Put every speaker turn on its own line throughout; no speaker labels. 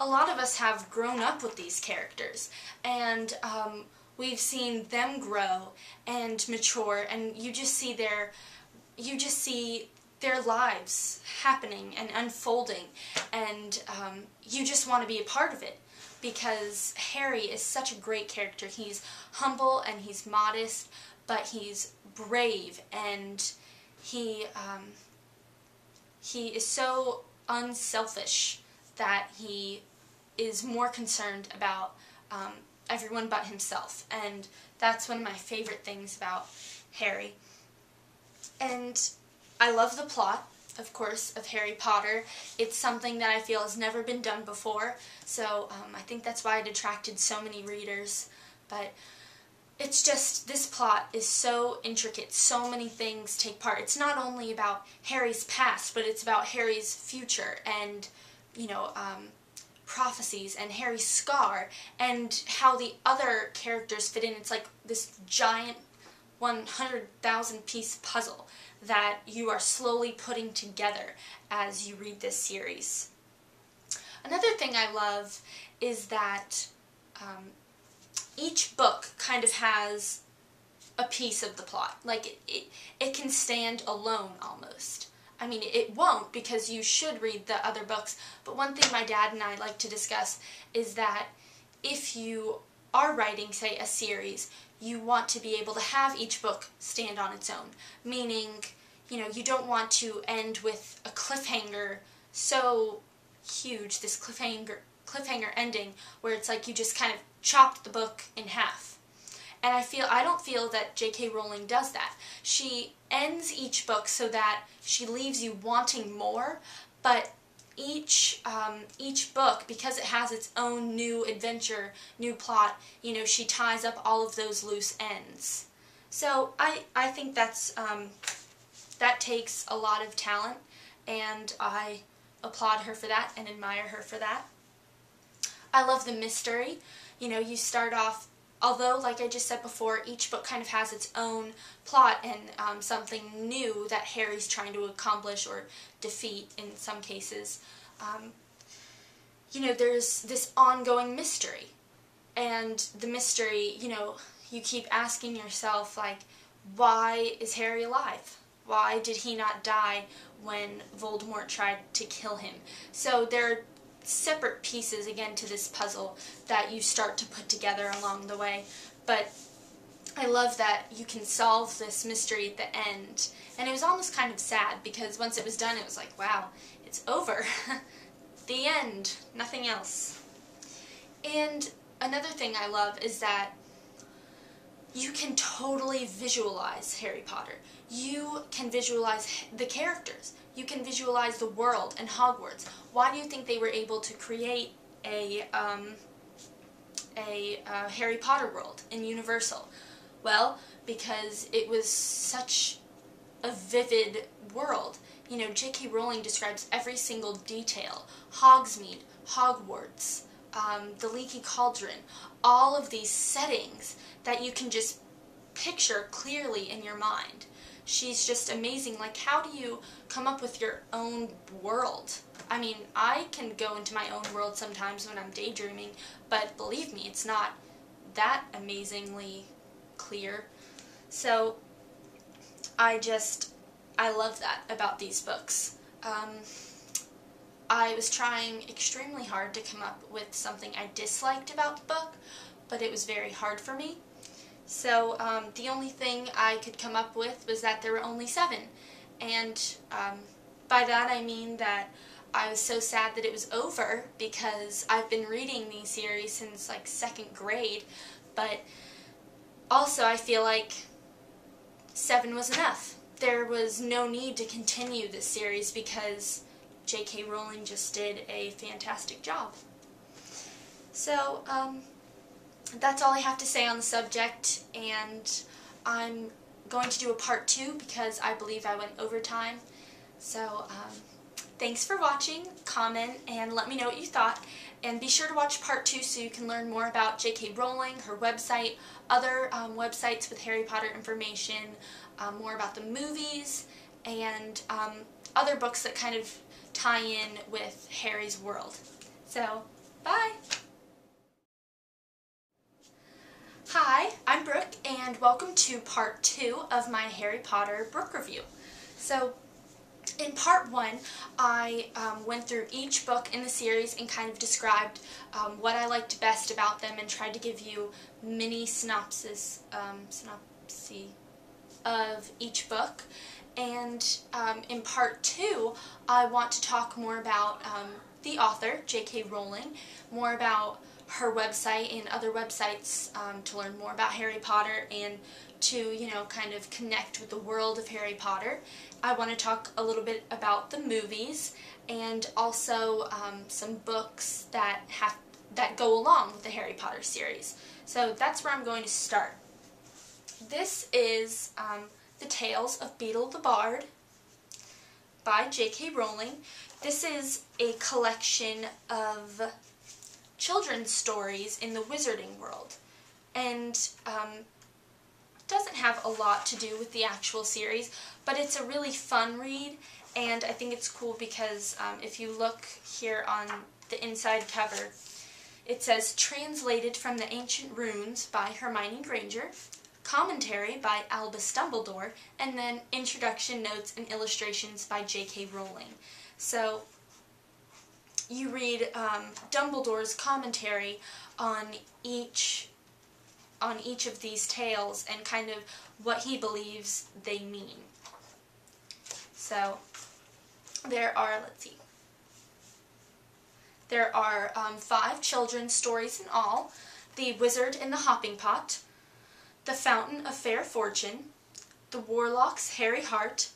a lot of us have grown up with these characters, and we've seen them grow and mature, and you just see their lives happening and unfolding, and you just want to be a part of it, because Harry is such a great character. He's humble and he's modest, but he's brave, and he is so unselfish that he is more concerned about everyone but himself, and that's one of my favorite things about Harry. And I love the plot, of course, of Harry Potter. It's something that I feel has never been done before, so I think that's why it attracted so many readers. But it's just, this plot is so intricate, so many things take part. It's not only about Harry's past, but it's about Harry's future, and, you know, prophecies, and Harry's scar, and how the other characters fit in. It's like this giant 100,000 piece puzzle that you are slowly putting together as you read this series. Another thing I love is that each book kind of has a piece of the plot. Like, it can stand alone almost. I mean, it won't, because you should read the other books, but one thing my dad and I like to discuss is that if you are writing, say, a series, you want to be able to have each book stand on its own. Meaning, you know, you don't want to end with a cliffhanger so huge, this cliffhanger ending, where it's like you just kind of chopped the book in half. And I don't feel that J.K. Rowling does that. She ends each book so that she leaves you wanting more, but each book, because it has its own new adventure, new plot, you know, she ties up all of those loose ends. So I think that's that takes a lot of talent, and I applaud her for that and admire her for that. I love the mystery. You know, you start off, although, like I just said before, each book kind of has its own plot and something new that Harry's trying to accomplish or defeat in some cases. You know, there's this ongoing mystery. And the mystery, you know, you keep asking yourself, like, why is Harry alive? Why did he not die when Voldemort tried to kill him? So there are separate pieces, again, to this puzzle that you start to put together along the way. But I love that you can solve this mystery at the end. And it was almost kind of sad, because once it was done, it was like, wow, it's over. The end. Nothing else. And another thing I love is that you can totally visualize Harry Potter. You can visualize the characters. You can visualize the world and Hogwarts. Why do you think they were able to create a Harry Potter world in Universal? Well, because it was such a vivid world. You know, J.K. Rowling describes every single detail. Hogsmeade, Hogwarts, the Leaky Cauldron, all of these settings that you can just picture clearly in your mind. She's just amazing. Like, how do you come up with your own world? I mean, I can go into my own world sometimes when I'm daydreaming, but believe me, it's not that amazingly clear. So, I love that about these books. I was trying extremely hard to come up with something I disliked about the book, but it was very hard for me. So the only thing I could come up with was that there were only 7. And by that I mean that I was so sad that it was over, because I've been reading these series since like 2nd grade, but also I feel like 7 was enough. There was no need to continue this series because J.K. Rowling just did a fantastic job. So, that's all I have to say on the subject, and I'm going to do a part 2 because I believe I went over time. So, thanks for watching, comment, and let me know what you thought. And be sure to watch part 2 so you can learn more about J.K. Rowling, her website, other websites with Harry Potter information, more about the movies, and other books that kind of tie in with Harry's world. So, Bye! Hi, I'm Brooke, and welcome to part 2 of my Harry Potter book review. So, in part 1, I went through each book in the series and kind of described what I liked best about them and tried to give you mini synopses of each book. And in part 2, I want to talk more about the author, J.K. Rowling, more about her website and other websites to learn more about Harry Potter and to, kind of connect with the world of Harry Potter. I want to talk a little bit about the movies and also some books that go along with the Harry Potter series. So that's where I'm going to start. This is The Tales of Beedle the Bard by J.K. Rowling. This is a collection of children's stories in the wizarding world, and doesn't have a lot to do with the actual series, but it's a really fun read, and I think it's cool because if you look here on the inside cover, it says translated from the ancient runes by Hermione Granger, commentary by Albus Dumbledore, and then introduction notes and illustrations by J.K. Rowling. So you read Dumbledore's commentary on each of these tales and kind of what he believes they mean. So there are, there are 5 children's stories in all: The Wizard in the Hopping Pot, The Fountain of Fair Fortune, The Warlock's Hairy Heart,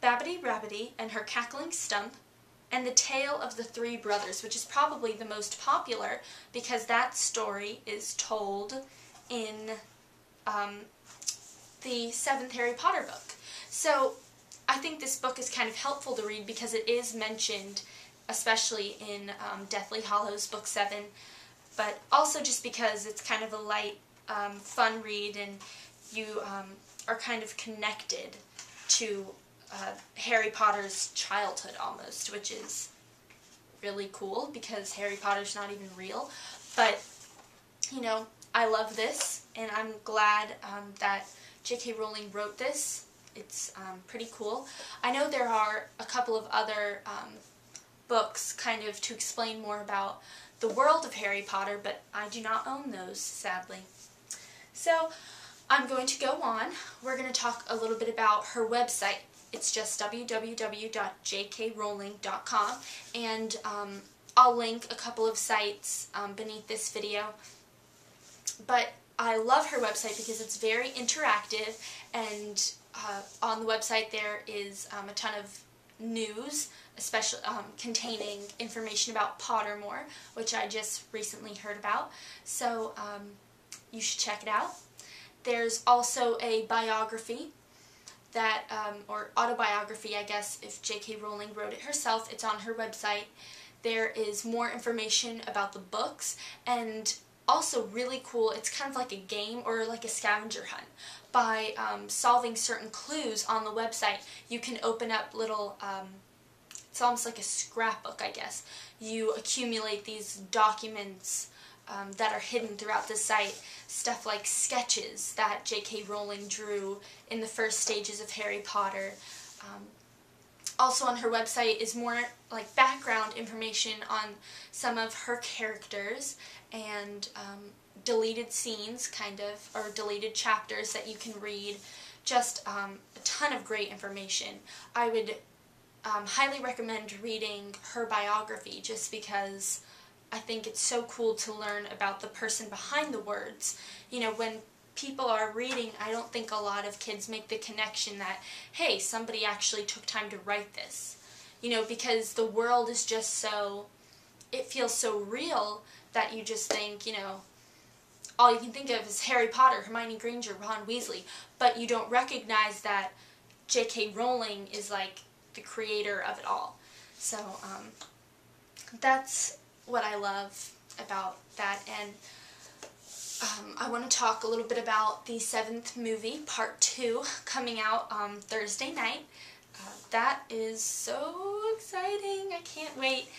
Babbity Rabbity and Her Cackling Stump, and The Tale of the Three Brothers, which is probably the most popular because that story is told in the 7th Harry Potter book. So I think this book is kind of helpful to read because it is mentioned, especially in Deathly Hallows Book 7, but also just because it's kind of a light, fun read, and you are kind of connected to Harry Potter's childhood almost, which is really cool because Harry Potter's not even real. But, I love this, and I'm glad that J.K. Rowling wrote this. It's pretty cool. I know there are a couple of other books kind of to explain more about the world of Harry Potter, but I do not own those, sadly. So I'm going to go on. We're going to talk a little bit about her website. It's just www.jkrowling.com, and I'll link a couple of sites beneath this video. But I love her website because it's very interactive, and on the website there is a ton of news, especially containing information about Pottermore, which I just recently heard about. So you should check it out. There's also a biography that, or autobiography, I guess, if J.K. Rowling wrote it herself. It's on her website. There is more information about the books, and also really cool, it's kind of like a game or like a scavenger hunt. By solving certain clues on the website, you can open up little, it's almost like a scrapbook, I guess. You accumulate these documents that are hidden throughout the site, stuff like sketches that J.K. Rowling drew in the first stages of Harry Potter. Also on her website is more like background information on some of her characters and deleted scenes, kind of, or deleted chapters that you can read. Just a ton of great information. I would highly recommend reading her biography just because I think it's so cool to learn about the person behind the words. When people are reading, I don't think a lot of kids make the connection that, hey, somebody actually took time to write this. Because the world is just so, it feels so real that you just think, all you can think of is Harry Potter, Hermione Granger, Ron Weasley, but you don't recognize that J.K. Rowling is like the creator of it all. So that's what I love about that. And I want to talk a little bit about the 7th movie, Part 2, coming out on Thursday night. That is so exciting. I can't wait.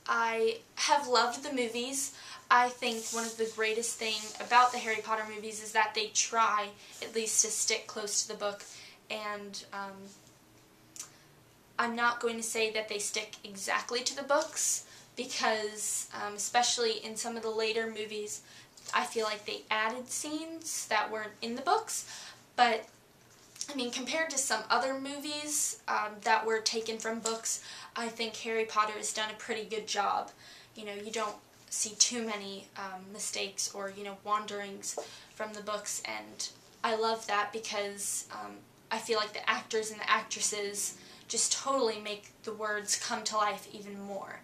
I have loved the movies. I think one of the greatest thing about the Harry Potter movies is that they try at least to stick close to the book, and I'm not going to say that they stick exactly to the books, because especially in some of the later movies, I feel like they added scenes that weren't in the books. But I mean, compared to some other movies that were taken from books, I think Harry Potter has done a pretty good job. You know, you don't see too many mistakes or, you know, wanderings from the books, and I love that because I feel like the actors and the actresses just totally make the words come to life even more.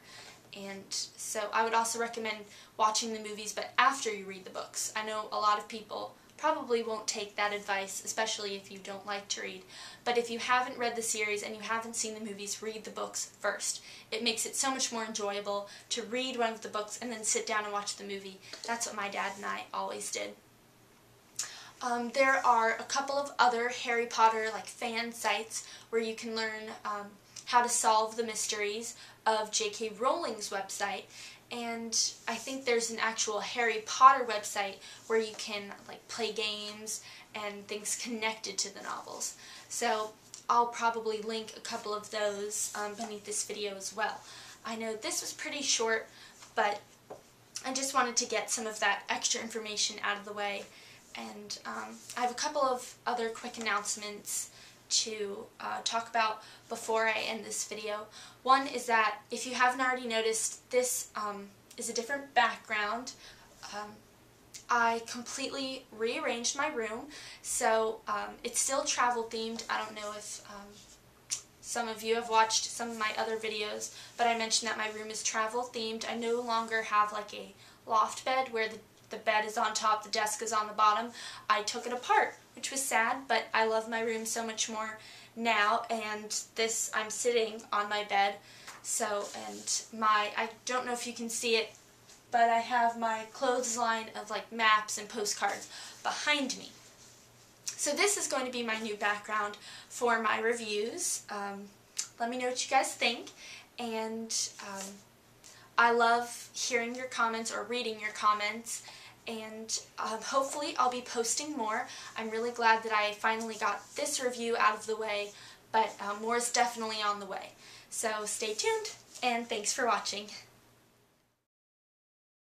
And so I would also recommend watching the movies, but after you read the books. I know a lot of people probably won't take that advice, especially if you don't like to read. But if you haven't read the series and you haven't seen the movies, read the books first. It makes it so much more enjoyable to read one of the books and then sit down and watch the movie. That's what my dad and I always did. There are a couple of other Harry Potter fan sites where you can learn how to solve the mysteries of J.K. Rowling's website, and I think there's an actual Harry Potter website where you can play games and things connected to the novels. So I'll probably link a couple of those beneath this video as well. I know this was pretty short, but I just wanted to get some of that extra information out of the way. And I have a couple of other quick announcements to talk about before I end this video. One is that, if you haven't already noticed, this is a different background. I completely rearranged my room, so it's still travel themed. I don't know if some of you have watched some of my other videos, but I mentioned that my room is travel themed. I no longer have a loft bed where the bed is on top, the desk is on the bottom. I took it apart, which was sad, but I love my room so much more now, and I'm sitting on my bed, and I don't know if you can see it, but I have my clothesline of maps and postcards behind me. So this is going to be my new background for my reviews. Let me know what you guys think, and I love hearing your comments or reading your comments, and hopefully I'll be posting more. I'm really glad that I finally got this review out of the way, but more is definitely on the way. So stay tuned, and thanks for watching.